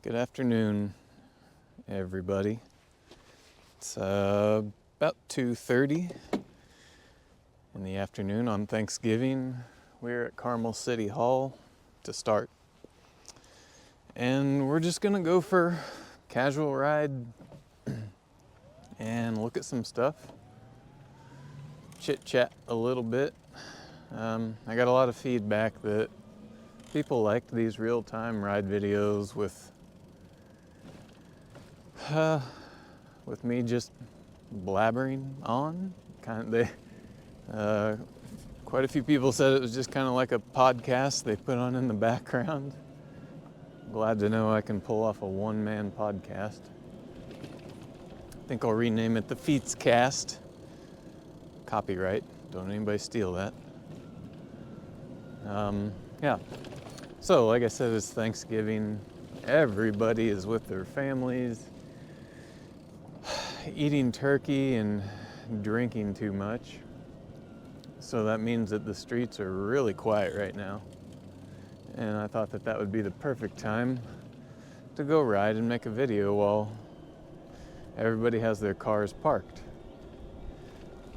Good afternoon, everybody. It's about 2:30 in the afternoon on Thanksgiving. We're at Carmel City Hall to start. And we're just gonna go for a casual ride and look at some stuff. Chit chat a little bit. I got a lot of feedback that people liked these real-time ride videos with me just blabbering on. Quite a few people said it was just kind of like a podcast they put on in the background. Glad to know I can pull off a one-man podcast. I think I'll rename it the Fietscast. Copyright. Don't anybody steal that. Yeah. So, like I said, it's Thanksgiving. Everybody is with their families, eating turkey and drinking too much. So that means that the streets are really quiet right now. And I thought that would be the perfect time to go ride and make a video while everybody has their cars parked.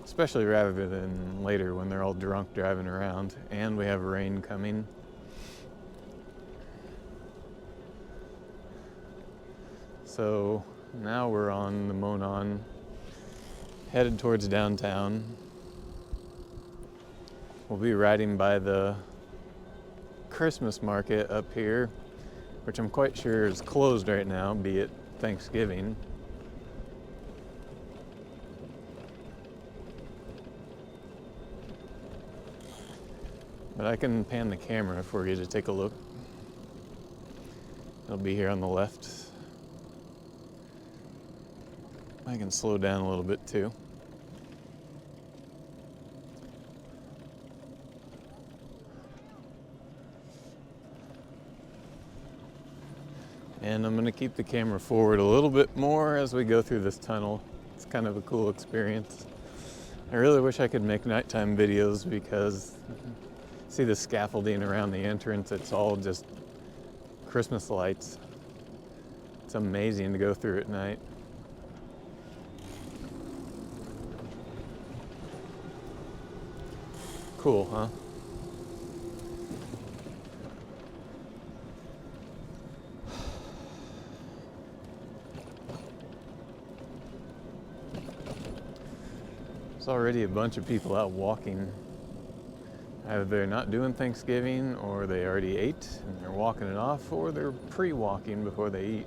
Especially rather than later when they're all drunk driving around and we have rain coming. So now we're on the Monon, headed towards downtown. We'll be riding by the Christmas market up here, which I'm quite sure is closed right now, be it Thanksgiving. But I can pan the camera for you to take a look. It'll be here on the left. I can slow down a little bit too. And I'm going to keep the camera forward a little bit more as we go through this tunnel. It's kind of a cool experience. I really wish I could make nighttime videos because see the scaffolding around the entrance, it's all just Christmas lights. It's amazing to go through at night. Cool, huh? There's already a bunch of people out walking. Either they're not doing Thanksgiving, or they already ate and they're walking it off, or they're pre-walking before they eat.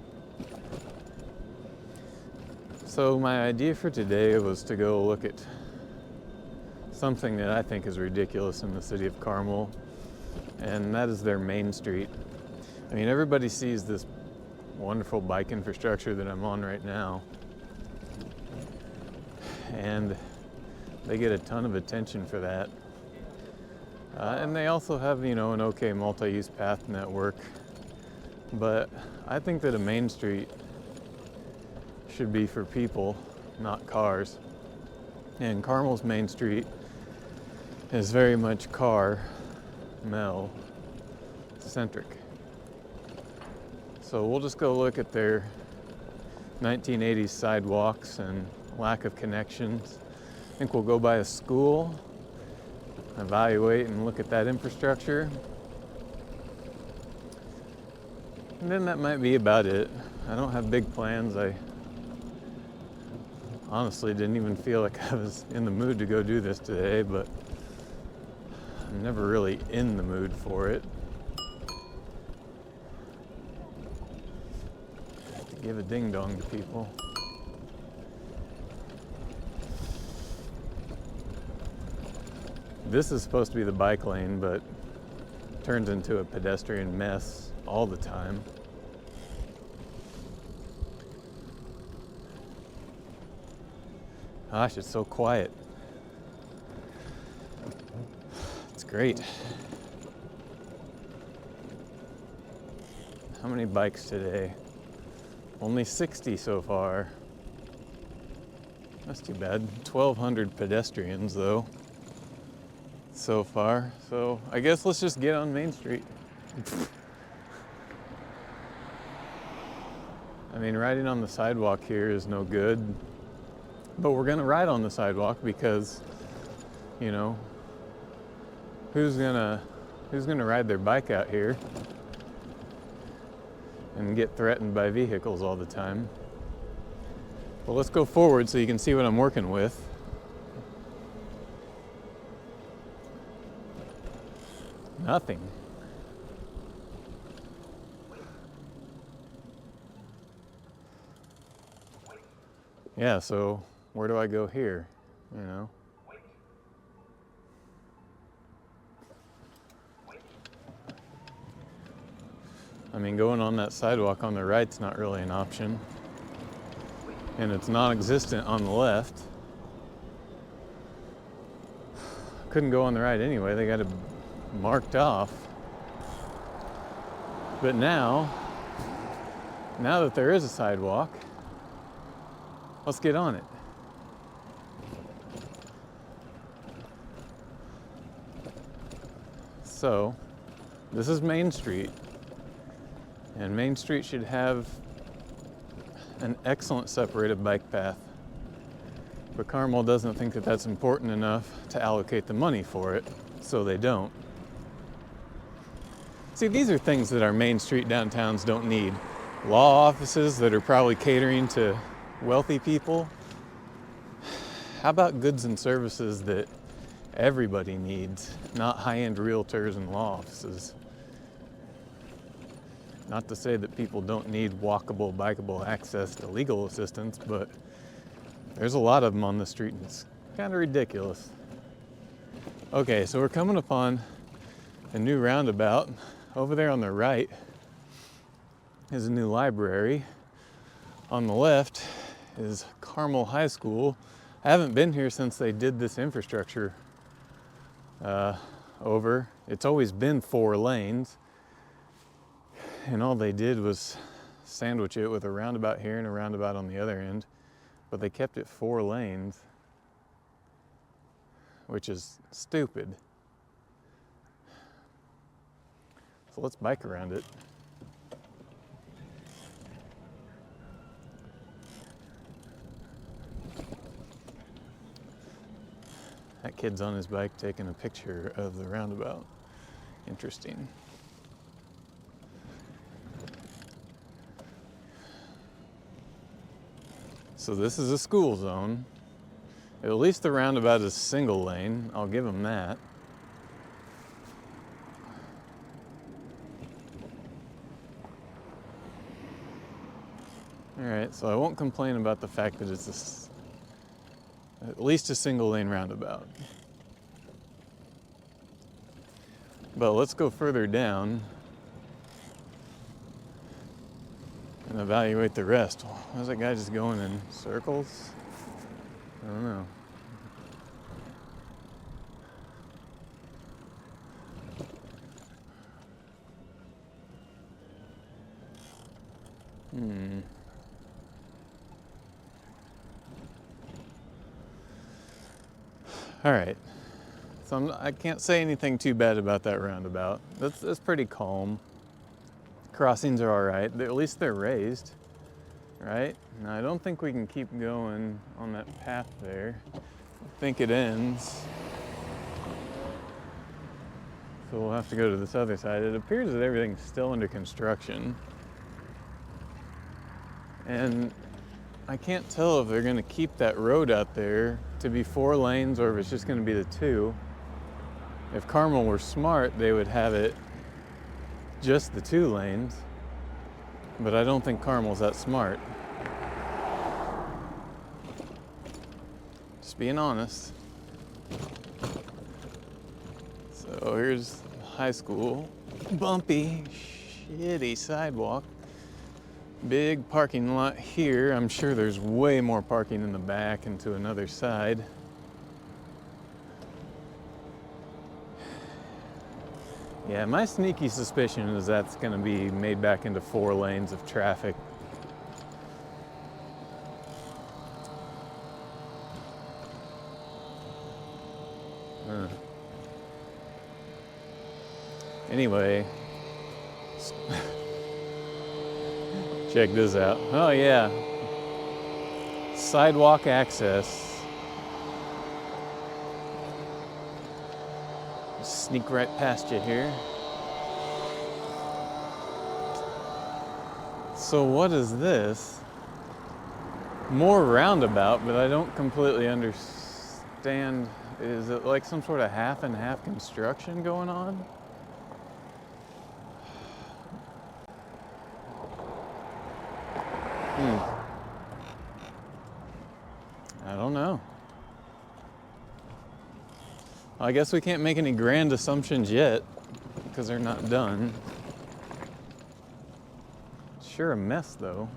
So my idea for today was to go look at something that I think is ridiculous in the city of Carmel, and that is their main street. I mean, everybody sees this wonderful bike infrastructure that I'm on right now, and they get a ton of attention for that. And they also have, an okay multi-use path network. But I think that a main street should be for people, not cars. And Carmel's main street is very much car-mel-centric. So we'll just go look at their 1980s sidewalks and lack of connections. I think we'll go by a school, evaluate and look at that infrastructure. And then that might be about it. I don't have big plans. I honestly didn't even feel like I was in the mood to go do this today, but I'm never really in the mood for it. I have to give a ding-dong to people. This is supposed to be the bike lane, but turns into a pedestrian mess all the time. Gosh, it's so quiet. It's great. How many bikes today? Only 60 so far. That's too bad. 1,200 pedestrians though so far. So I guess let's just get on Main Street. I mean, riding on the sidewalk here is no good, but we're gonna ride on the sidewalk because, you know, who's gonna ride their bike out here and get threatened by vehicles all the time? Well, let's go forward so you can see what I'm working with. Nothing. Yeah, so where do I go here, you know? I mean, going on that sidewalk on the right's not really an option. And it's non-existent on the left. Couldn't go on the right anyway, they got it marked off. But now that there is a sidewalk, let's get on it. So, this is Main Street, and Main Street should have an excellent separated bike path. But Carmel doesn't think that that's important enough to allocate the money for it, so they don't. See, these are things that our Main Street downtowns don't need. Law offices that are probably catering to wealthy people. How about goods and services that everybody needs, not high-end realtors and law offices? Not to say that people don't need walkable, bikeable access to legal assistance, but there's a lot of them on the street and it's kind of ridiculous. Okay, so we're coming upon a new roundabout. Over there on the right is a new library. On the left is Carmel High School. I haven't been here since they did this infrastructure over. It's always been 4 lanes. And all they did was sandwich it with a roundabout here and a roundabout on the other end. But they kept it 4 lanes, which is stupid. So let's bike around it. That kid's on his bike taking a picture of the roundabout. Interesting. So this is a school zone. At least the roundabout is single lane. I'll give them that. All right, so I won't complain about the fact that it's at least a single lane roundabout. But let's go further down and evaluate the rest. Why is that guy just going in circles? I don't know. All right. So I can't say anything too bad about that roundabout. That's pretty calm. Crossings are all right. At least they're raised, right? Now, I don't think we can keep going on that path there. I think it ends. So we'll have to go to this other side. It appears that everything's still under construction. And I can't tell if they're gonna keep that road out there to be 4 lanes or if it's just gonna be the 2. If Carmel were smart, they would have it just the 2 lanes, but I don't think Carmel's that smart. Just being honest. So here's high school. Bumpy, shitty sidewalk. Big parking lot here. I'm sure there's way more parking in the back and to another side. Yeah, my sneaky suspicion is that's going to be made back into 4 lanes of traffic. Anyway, Check this out. Oh yeah. Sidewalk access. Sneak right past you here. So what is this? More roundabout, but I don't completely understand. Is it like some sort of half and half construction going on? I don't know. I guess we can't make any grand assumptions yet because they're not done. Sure a mess though.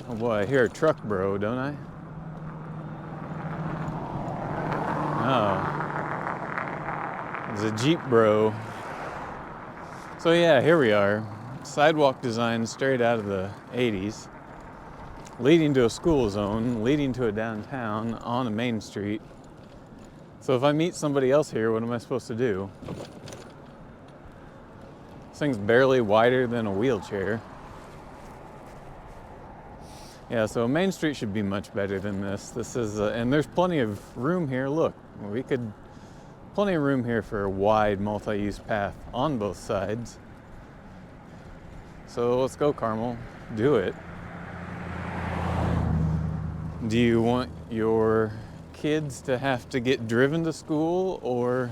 Oh boy, I hear a truck bro, don't I? Oh. It's a Jeep bro. So yeah, here we are. Sidewalk design straight out of the 80s. Leading to a school zone, leading to a downtown on a main street. So if I meet somebody else here, what am I supposed to do? This thing's barely wider than a wheelchair. Yeah, so Main Street should be much better than this. This is, and there's plenty of room here. Look, plenty of room here for a wide multi-use path on both sides. So let's go, Carmel. Do it. Do you want your kids to have to get driven to school or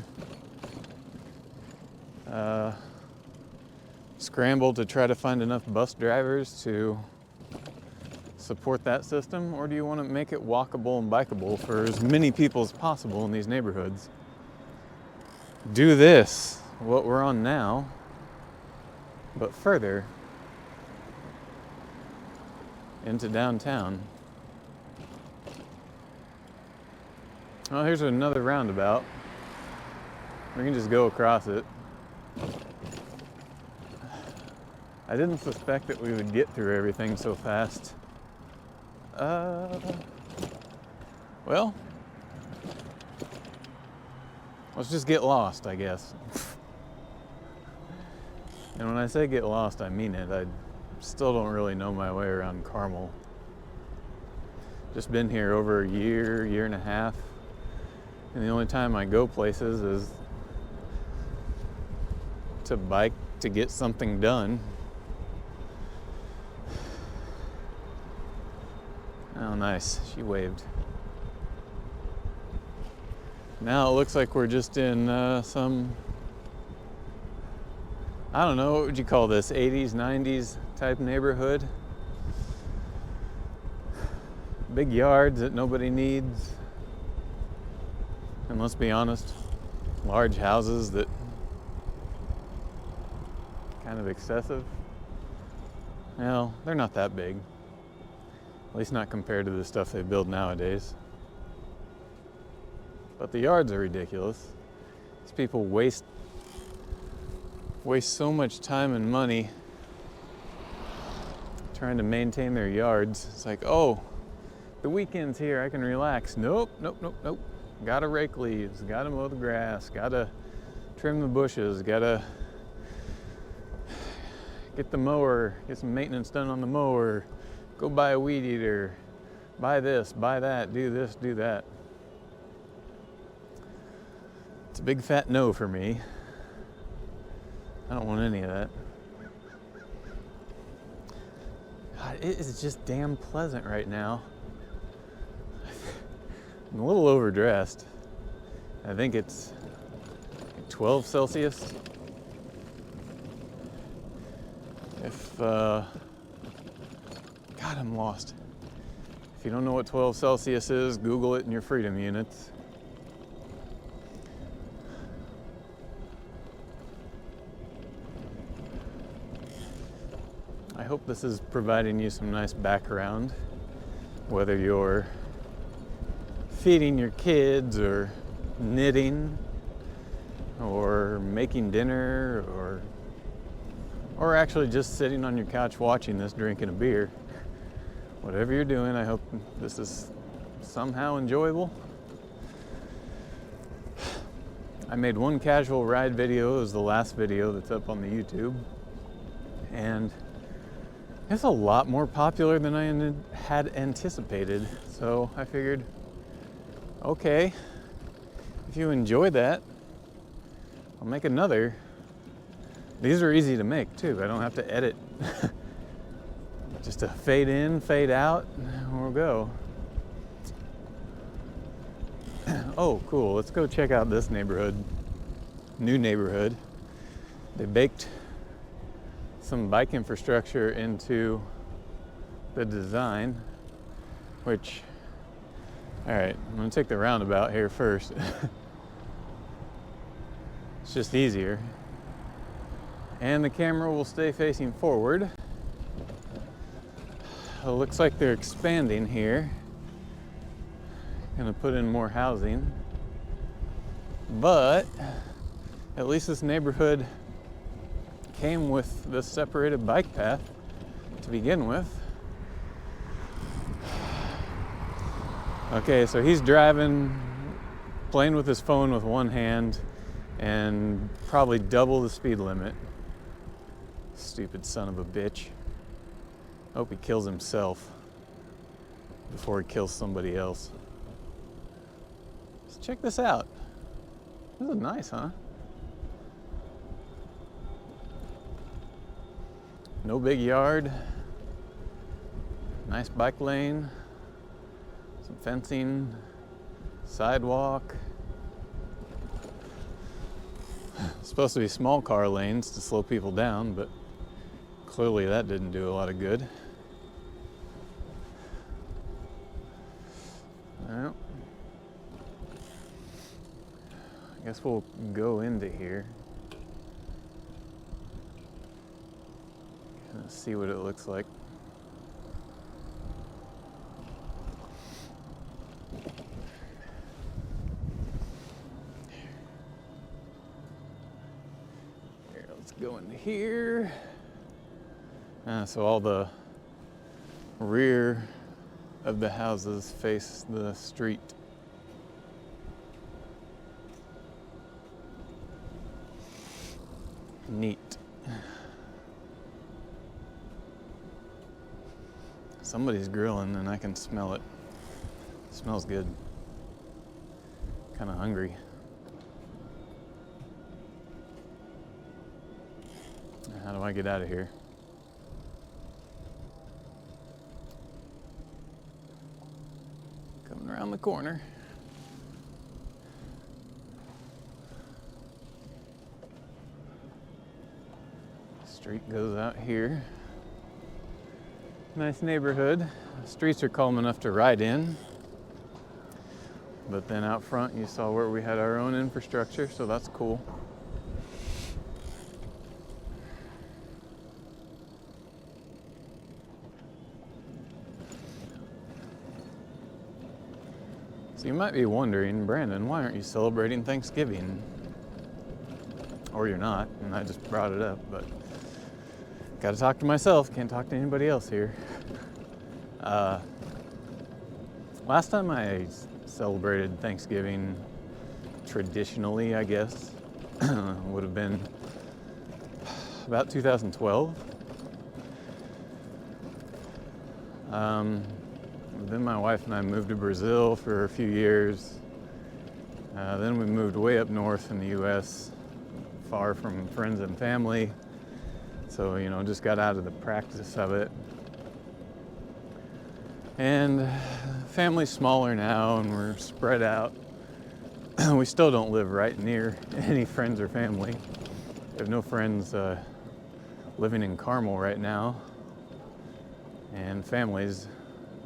scramble to try to find enough bus drivers to support that system? Or do you want to make it walkable and bikeable for as many people as possible in these neighborhoods? Do this, what we're on now, but further into downtown. Oh, here's another roundabout. We can just go across it. I didn't suspect that we would get through everything so fast. Well, let's just get lost, I guess. And when I say get lost, I mean it. I still don't really know my way around Carmel. Just been here over a year and a half. And the only time I go places is to bike to get something done. Oh, nice. She waved. Now it looks like we're just in some, I don't know, what would you call this? 80s, 90s type neighborhood. Big yards that nobody needs. And let's be honest, large houses that kind of excessive. Well, they're not that big. At least not compared to the stuff they build nowadays. But the yards are ridiculous. These people waste so much time and money trying to maintain their yards. It's like, oh, the weekend's here, I can relax. Nope. Gotta rake leaves, gotta mow the grass, gotta trim the bushes, gotta get the mower, get some maintenance done on the mower, go buy a weed eater, buy this, buy that, do this, do that. It's a big fat no for me. I don't want any of that. God, it is just damn pleasant right now. I'm a little overdressed. I think it's 12 Celsius. God, I'm lost. If you don't know what 12 Celsius is, Google it in your freedom units. I hope this is providing you some nice background, whether you're feeding your kids or knitting or making dinner or actually just sitting on your couch watching this, drinking a beer. Whatever you're doing, I hope this is somehow enjoyable. I made one casual ride video. It was the last video that's up on the YouTube. And it's a lot more popular than I had anticipated. So I figured, okay, if you enjoy that, I'll make another. These are easy to make too. I don't have to edit. Just a fade in, fade out, and we'll go. Oh, cool. Let's go check out this neighborhood. New neighborhood. They baked some bike infrastructure into the design, which, all right, I'm gonna take the roundabout here first. It's just easier. And the camera will stay facing forward. It looks like they're expanding here. Gonna put in more housing. But at least this neighborhood came with this separated bike path to begin with. Okay, so he's driving, playing with his phone with one hand, and probably double the speed limit. Stupid son of a bitch. Hope he kills himself before he kills somebody else. Let's check this out. This is nice, huh? No big yard. Nice bike lane. Some fencing. Sidewalk. Supposed to be small car lanes to slow people down, but clearly that didn't do a lot of good. Well, I guess we'll go into here. Let's see what it looks like. Here, let's go into here. So all the rear of the houses face the street. Neat. Somebody's grilling and I can smell it. It smells good. Kind of hungry. How do I get out of here? Coming around the corner. Street goes out here. Nice neighborhood. The streets are calm enough to ride in. But then out front you saw where we had our own infrastructure, so that's cool. So you might be wondering, Brandon, why aren't you celebrating Thanksgiving? Or you're not, and I just brought it up, but got to talk to myself, can't talk to anybody else here. Last time I celebrated Thanksgiving traditionally, I guess, would have been about 2012. Then my wife and I moved to Brazil for a few years. Then we moved way up north in the US, far from friends and family. So, you know, just got out of the practice of it. And family's smaller now and we're spread out. We still don't live right near any friends or family. We have no friends living in Carmel right now. And families,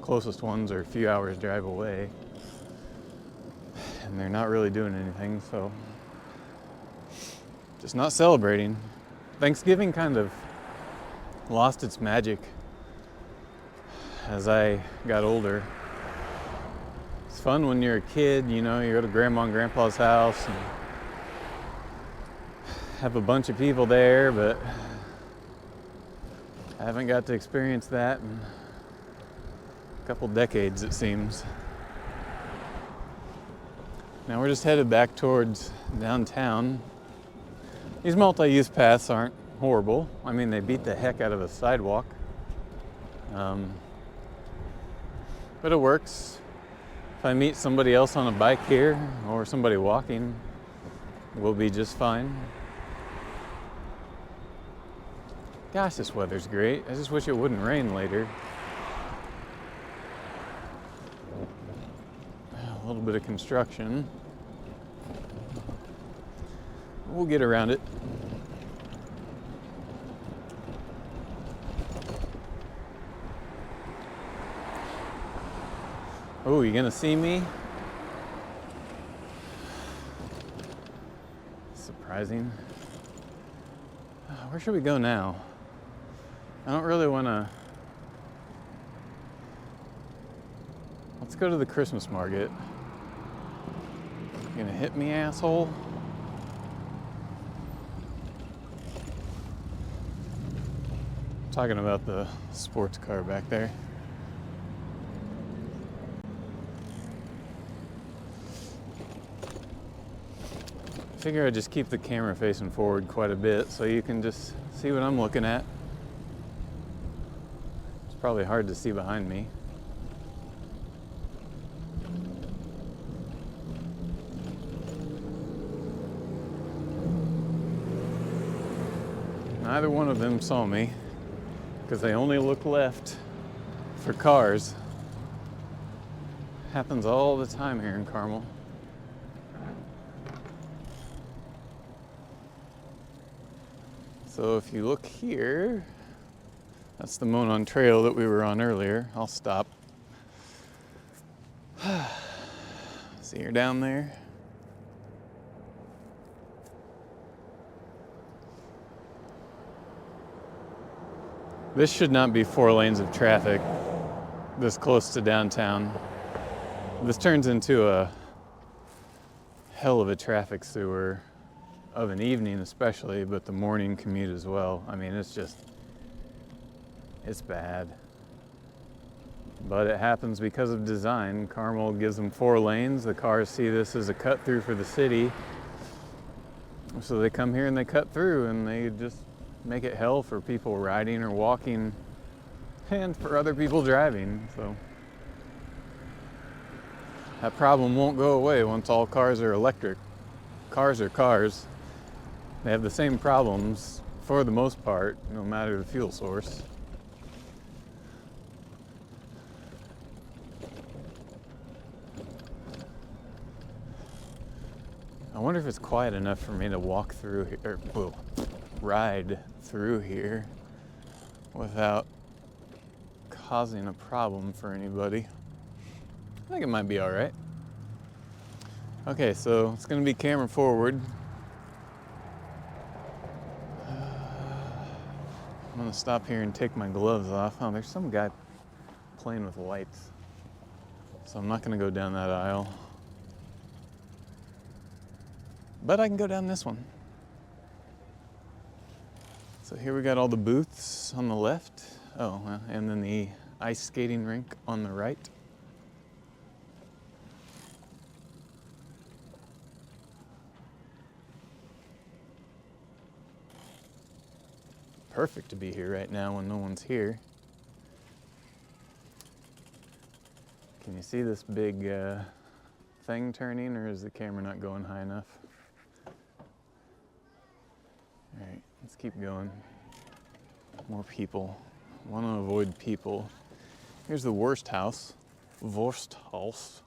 closest ones are a few hours drive away. And they're not really doing anything, so just not celebrating. Thanksgiving kind of lost its magic as I got older. It's fun when you're a kid, you know, you go to grandma and grandpa's house and have a bunch of people there, but I haven't got to experience that in a couple decades, it seems. Now we're just headed back towards downtown. These multi-use paths aren't horrible. I mean, they beat the heck out of a sidewalk. But it works. If I meet somebody else on a bike here or somebody walking, we'll be just fine. Gosh, this weather's great. I just wish it wouldn't rain later. A little bit of construction. We'll get around it. Oh, you gonna see me? Surprising. Where should we go now? I don't really want to. Let's go to the Christmas market. You gonna hit me, asshole? I'm talking about the sports car back there. I figure I'd just keep the camera facing forward quite a bit so you can just see what I'm looking at. It's probably hard to see behind me. Neither one of them saw me because they only look left for cars. Happens all the time here in Carmel. So if you look here, that's the Monon Trail that we were on earlier. I'll stop. See her down there? This should not be 4 lanes of traffic this close to downtown. This turns into a hell of a traffic sewer. Of an evening especially, but the morning commute as well. I mean, it's bad. But it happens because of design. Carmel gives them 4 lanes. The cars see this as a cut through for the city. So they come here and they cut through and they just make it hell for people riding or walking and for other people driving. So that problem won't go away once all cars are electric. Cars are cars. They have the same problems for the most part, no matter the fuel source. I wonder if it's quiet enough for me to walk through here, or ride through here without causing a problem for anybody. I think it might be all right. Okay, so it's gonna be camera forward. I'm gonna stop here and take my gloves off. Oh, there's some guy playing with lights. So I'm not gonna go down that aisle. But I can go down this one. So here we got all the booths on the left. Oh, and then the ice skating rink on the right. Perfect to be here right now when no one's here. Can you see this big thing turning, or is the camera not going high enough? All right, let's keep going. More people. Want to avoid people. Here's the worst house. Wursthaus.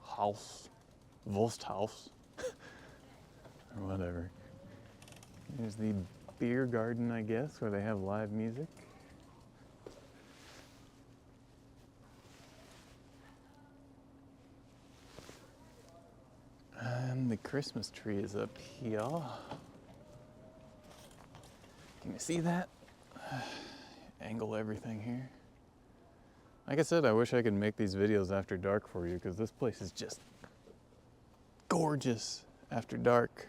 Wursthaus. Or whatever. Here's the beer garden, I guess, where they have live music. And the Christmas tree is up here. Can you see that? Angle everything here. Like I said, I wish I could make these videos after dark for you, because this place is just gorgeous after dark.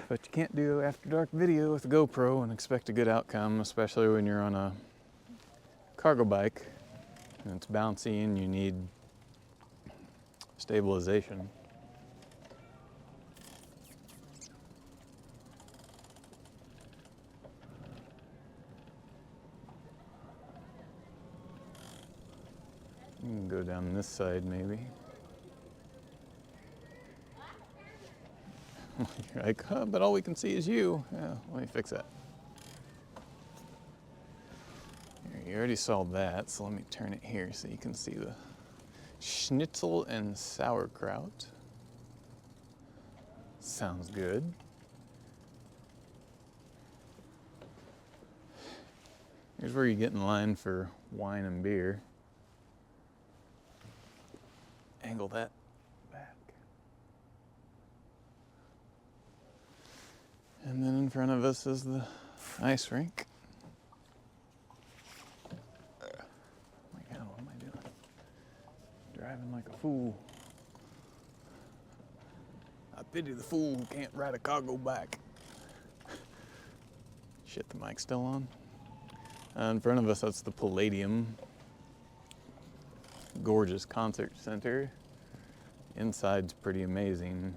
But you can't do after dark video with a GoPro and expect a good outcome, especially when you're on a cargo bike and it's bouncy and you need stabilization. can go down this side maybe. You're like, oh, but all we can see is you. Yeah, let me fix that. You already saw that, so let me turn it here so you can see the schnitzel and sauerkraut. Sounds good. Here's where you get in line for wine and beer. Angle that back. And then in front of us is the ice rink. Oh my God, what am I doing? Driving like a fool. I pity the fool who can't ride a cargo bike. Shit, the mic's still on. In front of us, that's the Palladium. Gorgeous concert center. Inside's pretty amazing.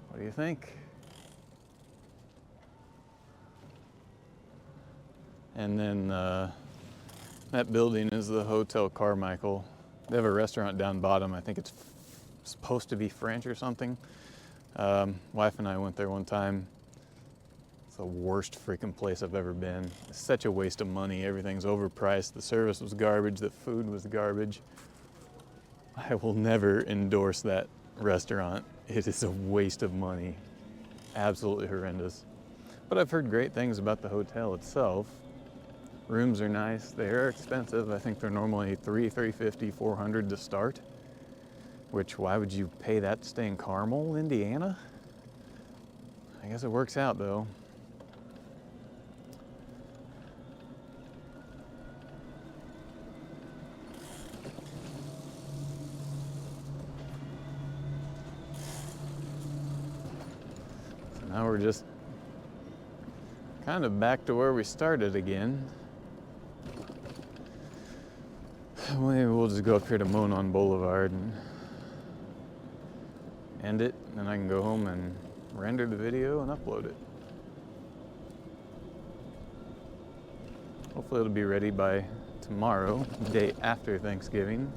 What do you think? And then that building is the Hotel Carmichael. They have a restaurant down bottom. I think it's supposed to be French or something. Wife and I went there one time. It's the worst freaking place I've ever been. It's such a waste of money. Everything's overpriced. The service was garbage. The food was garbage. I will never endorse that restaurant. It is a waste of money. Absolutely horrendous. But I've heard great things about the hotel itself. Rooms are nice. They are expensive. I think they're normally $350, $400 to start. Which, why would you pay that to stay in Carmel, Indiana? I guess it works out though. So now we're just kind of back to where we started again. Maybe we'll just go up here to Monon Boulevard and end it, and then I can go home and render the video and upload it. Hopefully it'll be ready by tomorrow, the day after Thanksgiving.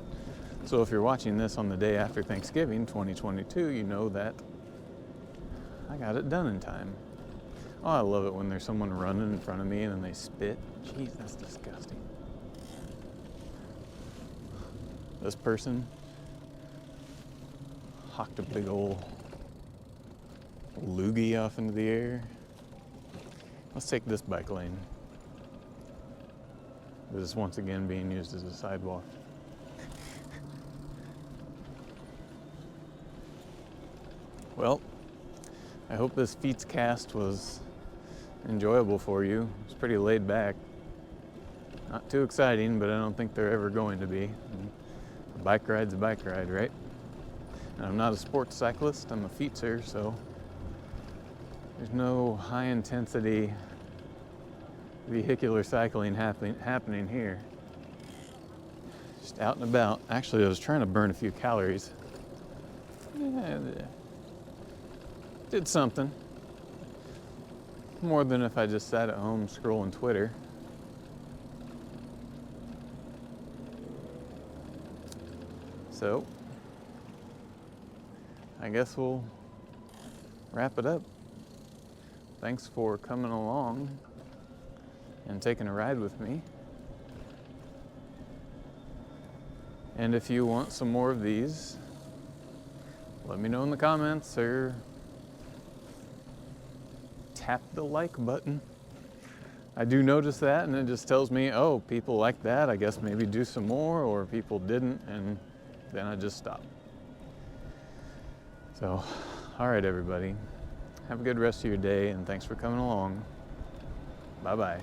So if you're watching this on the day after Thanksgiving, 2022, you know that I got it done in time. Oh, I love it when there's someone running in front of me and then they spit. Jeez, that's disgusting. This person hocked a big old loogie off into the air. Let's take this bike lane. This is once again being used as a sidewalk. Well, I hope this fietscast was enjoyable for you. It's pretty laid back. Not too exciting, but I don't think they're ever going to be. A bike ride's a bike ride, right? And I'm not a sports cyclist, I'm a Fietser, so there's no high intensity vehicular cycling happening here. Just out and about. Actually, I was trying to burn a few calories. Yeah, did something. More than if I just sat at home scrolling Twitter. So, I guess we'll wrap it up. Thanks for coming along and taking a ride with me. And if you want some more of these, let me know in the comments or tap the like button. I do notice that, and it just tells me, oh, people like that, I guess maybe do some more, or people didn't, and then I just stop. So, all right, everybody. Have a good rest of your day, and thanks for coming along. Bye-bye.